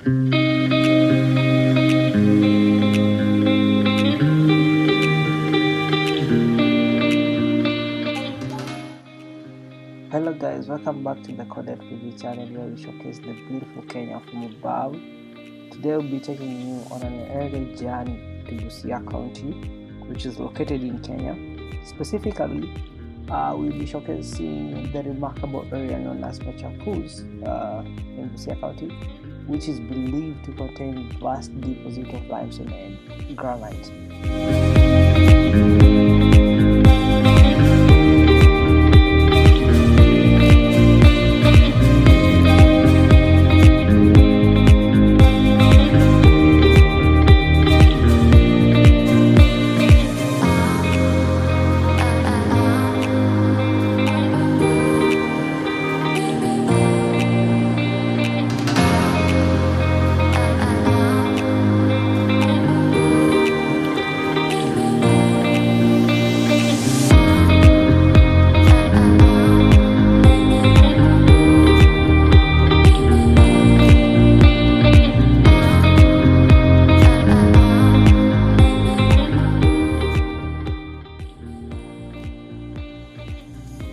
Hello guys, welcome back to the Coded PV channel where we showcase the beautiful Kenya from above. Today we'll be taking you on an aerial journey to Busia County, which is located in Kenya. Specifically, we'll be showcasing the remarkable area known as Machakus in Busia County, which is believed to contain vast deposit of limestone and granite.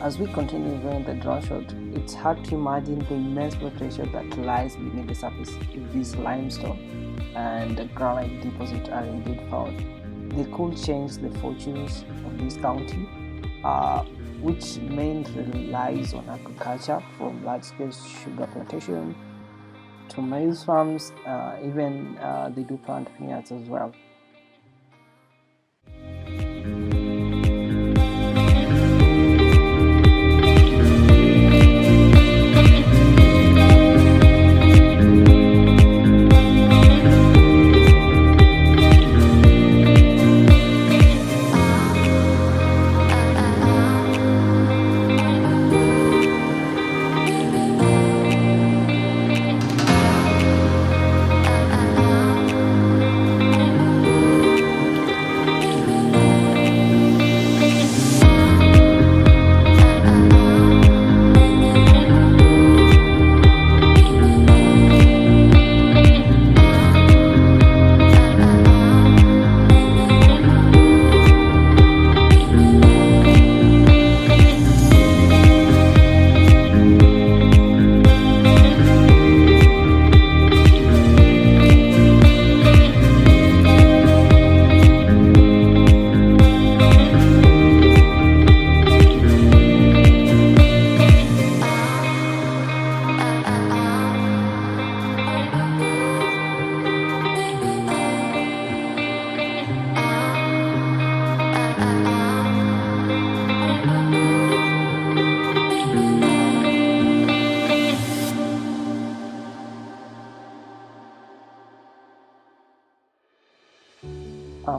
As we continue viewing the drone shot, it's hard to imagine the immense potential that lies beneath the surface if this limestone and granite deposit are indeed found. They could change the fortunes of this county, which mainly relies on agriculture, from large-scale sugar plantation to maize farms. Even they do plant peanuts as well.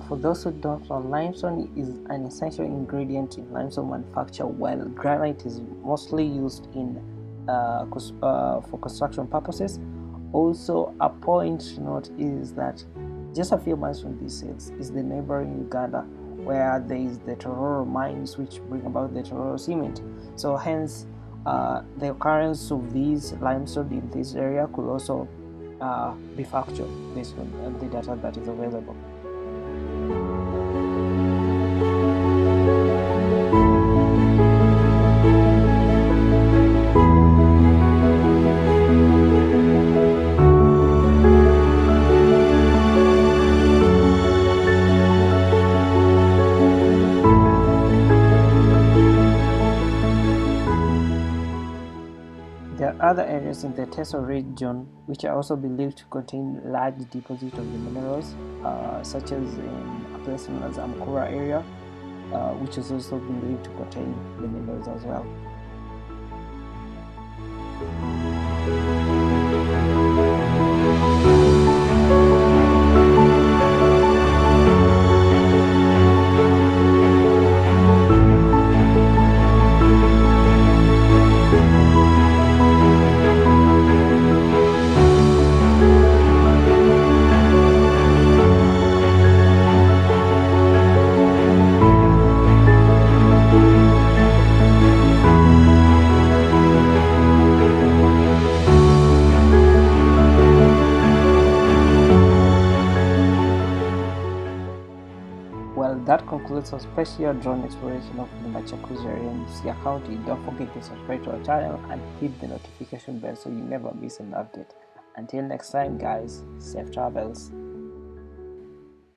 For those who don't know, limestone is an essential ingredient in limestone manufacture, while granite is mostly used in for construction purposes. Also, a point to note is that just a few miles from these hills is the neighboring Uganda, where there is the Tororo mines, which bring about the Tororo cement. So hence, the occurrence of these limestone in this area could also be factual based on the data that is available. There are other areas in the Teso region which are also believed to contain large deposits of the minerals, such as in a place known as Amkura area, which is also believed to contain the minerals as well. Well, that concludes our special drone exploration of the Machakus area in Busia County. Don't forget to subscribe to our channel and hit the notification bell so you never miss an update. Until next time, guys, safe travels.